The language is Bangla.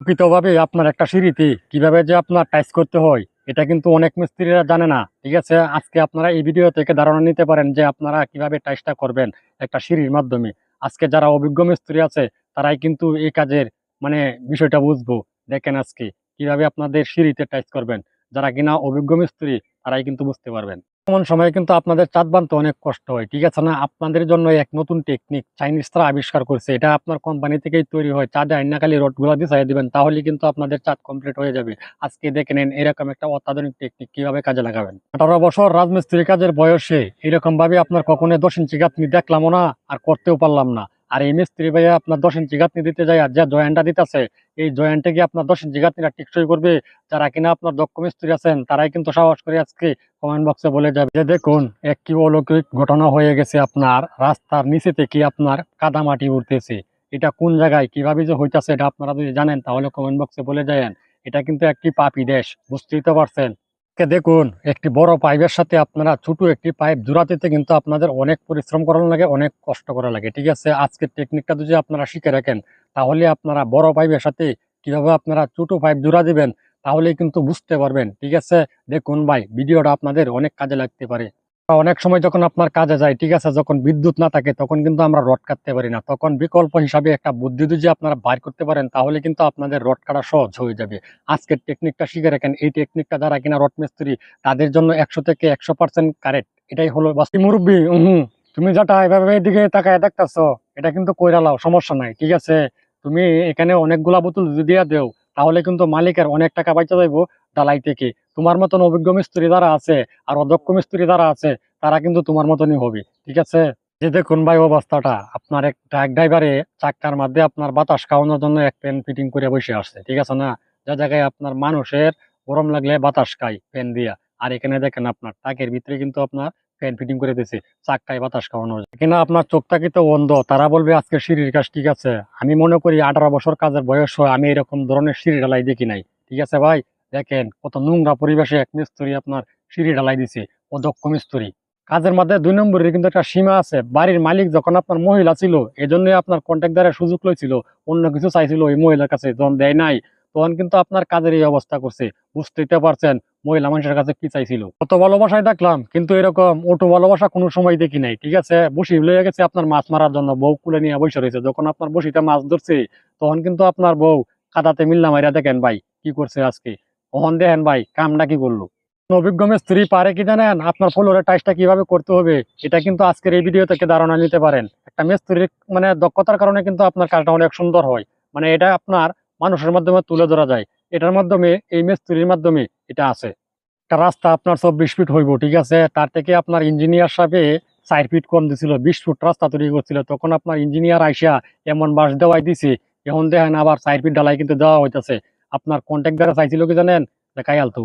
প্রকৃতভাবে আপনার একটা সিঁড়িতে কিভাবে যে আপনার টাইস করতে হয় এটা কিন্তু অনেক মিস্ত্রিরা জানে না। ঠিক আছে, আজকে আপনারা এই ভিডিও থেকে ধারণা নিতে পারেন যে আপনারা কিভাবে টাইসটা করবেন একটা সিঁড়ির মাধ্যমে। আজকে যারা অভিজ্ঞ মিস্ত্রি আছে তারাই কিন্তু এই কাজের মানে বিষয়টা বুঝবো। দেখেন আজকে কিভাবে আপনাদের সিঁড়িতে টাইস করবেন, যারা কিনা অভিজ্ঞ মিস্ত্রি তারাই কিন্তু বুঝতে পারবেন। এমন সময় কিন্তু আপনাদের চাঁদ বানতে অনেক কষ্ট হয়, ঠিক আছে না? আপনাদের জন্য এক নতুন টেকনিক চাইনিজরা আবিষ্কার করছে, এটা আপনার কোম্পানি থেকেই তৈরি হয়। চাঁদে আইনা খালি রডগুলো বিছাই দিবেন, তাহলে কিন্তু আপনাদের চাঁদ কমপ্লিট হয়ে যাবে। আজকে দেখে নেন এরকম একটা অত্যাধুনিক টেকনিক কিভাবে কাজে লাগাবেন। 18 বছর রাজমিস্ত্রি কাজের বয়সে এরকম ভাবে আপনার কখনো 10 ইঞ্চি গাঁথনি দেখলামও না, আর করতেও পারলাম না। আর এই মিস্ত্রি ভাইয়া আপনার 10 ইঞ্চি গাঁথনি দিতে যায়, আর যা জয়েন্টটা দিতেছে এই জয়েন্টে গিয়ে আপনার 10 ইঞ্চি গাঁথনিটা টিকসই করবে। যারা কিনা আপনার দক্ষ মিস্ত্রি আছেন তারাই কিন্তু সাহস করে আজকে কমেন্ট বক্সে বলে যাবে যে দেখুন এক কি অলৌকিক ঘটনা হয়ে গেছে, আপনার রাস্তার নিচে থেকে আপনার কাদামাটি উঠতেছে। এটা কোন জায়গায় কিভাবে যে হইতাছে এটা আপনারা যদি জানেন তাহলে কমেন্ট বক্সে বলে যায়েন। এটা কিন্তু একটি পাপী দেশ, বুঝতেই তো পারছেন। দেখুন একটি বড় পাইপের সাথে আপনারা ছোট একটি পাইপ জোড়াতে কিন্তু আপনাদের অনেক পরিশ্রম করা লাগে, অনেক কষ্ট করা লাগে। ঠিক আছে, আজকের টেকনিকটা যদি আপনারা শিখে রাখেন তাহলে আপনারা বড় পাইপের সাথে কিভাবে আপনারা ছোট পাইপ জোড়া দিবেন তাহলে কিন্তু বুঝতে পারবেন। ঠিক আছে, দেখুন ভাই ভিডিওটা আপনাদের অনেক কাজে লাগতে পারে। অনেক সময় যখন আপনার কাজে যায়, ঠিক আছে, যখন বিদ্যুৎ না থাকে তখন কিন্তু আমরা রড কাটতে পারি না, তখন বিকল্প হিসাবে একটা বুদ্ধি যদি আপনারা বাইর করতে পারেন তাহলে কিন্তু আপনাদের রড কাটা সহজ হয়ে যাবে। আজকের টেকনিকটা শিখে রাখেন, এই টেকনিকটা যারা কিনা রড মিস্ত্রি তাদের জন্য 100 থেকে 100% কারেক্ট। এটাই হলো বাস্তি মুরব্বী। তুমি যেটা এভাবে এদিকে তাকায় দেখতেছো এটা কিন্তু কইরা লাও, সমস্যা নাই। ঠিক আছে, তুমি এখানে অনেকগুলা বোতল যদি দিয়া দেও তাহলে কিন্তু মালিকের অনেক টাকা বাঁচা যাইবো ডালাই থেকে। তোমার মতন অভিজ্ঞ মিস্ত্রি যারা আছে আর অদক্ষ মিস্ত্রি যারা আছে তারা কিন্তু তোমার মতনই হবে। ঠিক আছে, যে দেখুন ভাই অবস্থাটা, আপনার এক ট্রাক ড্রাইভারে চাক্কার মধ্যে আপনার বাতাস খাওয়ানোর জন্য এক ফ্যান ফিটিং করে বসে আসছে। ঠিক আছে না, যে জায়গায় আপনার মানুষের গরম লাগলে বাতাস খায় ফ্যান দিয়া, আর এখানে দেখেন আপনার ট্রাকের ভিতরে কিন্তু আপনার ফ্যান ফিটিং করে দিয়েছে চাক্কায় বাতাস খাওয়ানো। এখানে আপনার চোখটা কিন্তু অন্ধ, তারা বলবে আজকে সিঁড়ির কাজ ঠিক আছে। আমি মনে করি 18 বছর কাজের বয়স হয় আমি এরকম ধরনের সিঁড়ি ঢালাই দেখি নাই। ঠিক আছে ভাই, দেখেন কত নোংরা পরিবেশে এক মিস্ত্রি আপনার সিঁড়ি ঢালাই দিছে, অদক্ষ মিস্ত্রি। কাজের মধ্যে 2 নম্বরের কিন্তু একটা সীমা আছে। বাড়ির মালিক যখন আপনার মহিলা ছিল এজন্যই আপনার কন্ট্রাক্টরের সুযোগ লইছিল, অন্য কিছু চাইছিল ওই মহিলার কাছে, যখন দেয় নাই তখন কিন্তু আপনার কাজের এই অবস্থা করছে। বুঝতেই তো পারছেন মহিলা মানুষের কাছে কি চাইছিল। কত ভালোবাসায় দেখলাম, কিন্তু এরকম অটো ভালোবাসা কোনো সময় দেখি নাই। ঠিক আছে, বসি লয়ে গেছে আপনার মাছ মারার জন্য, বউ কুলে নিয়ে বসে রয়েছে। যখন আপনার বসিতে মাছ ধরছে তখন কিন্তু আপনার বউ কাদাতে মিল্লা মাইরা দেখেন ভাই কি করছে আজকে। তখন দেখেন ভাই কামটা কি করলো। অভিজ্ঞ মিস্ত্রি পারে কি জানেন আপনার ফ্লোরের টাইসটা কিভাবে করতে হবে, এটা কিন্তু আজকের এই ভিডিও থেকে ধারণা নিতে পারেন। একটা মিস্ত্রির মানে দক্ষতার কারণে কিন্তু আপনার কাজটা অনেক সুন্দর হয়, মানে এটা আপনার মানুষের মাধ্যমে তুলে ধরা যায়। এটার মাধ্যমে এই মিস্ত্রির মাধ্যমে এটা আছে। একটা রাস্তা আপনার 24 ফিট হইব, ঠিক আছে, তার থেকে আপনার ইঞ্জিনিয়ার সাহেবে 4 ফিট কম দিছিল, 20 ফুট রাস্তা তৈরি করছিল। তখন আপনার ইঞ্জিনিয়ার আইসা এমন বাঁশ দেওয়াই দিছে, এখন দেখেন আবার 4 ফিট ঢালাই কিন্তু দেওয়া হইতেছে। আপনার কন্ট্রাক্টর চাইছিল কি জানেন, দেখাই আলতু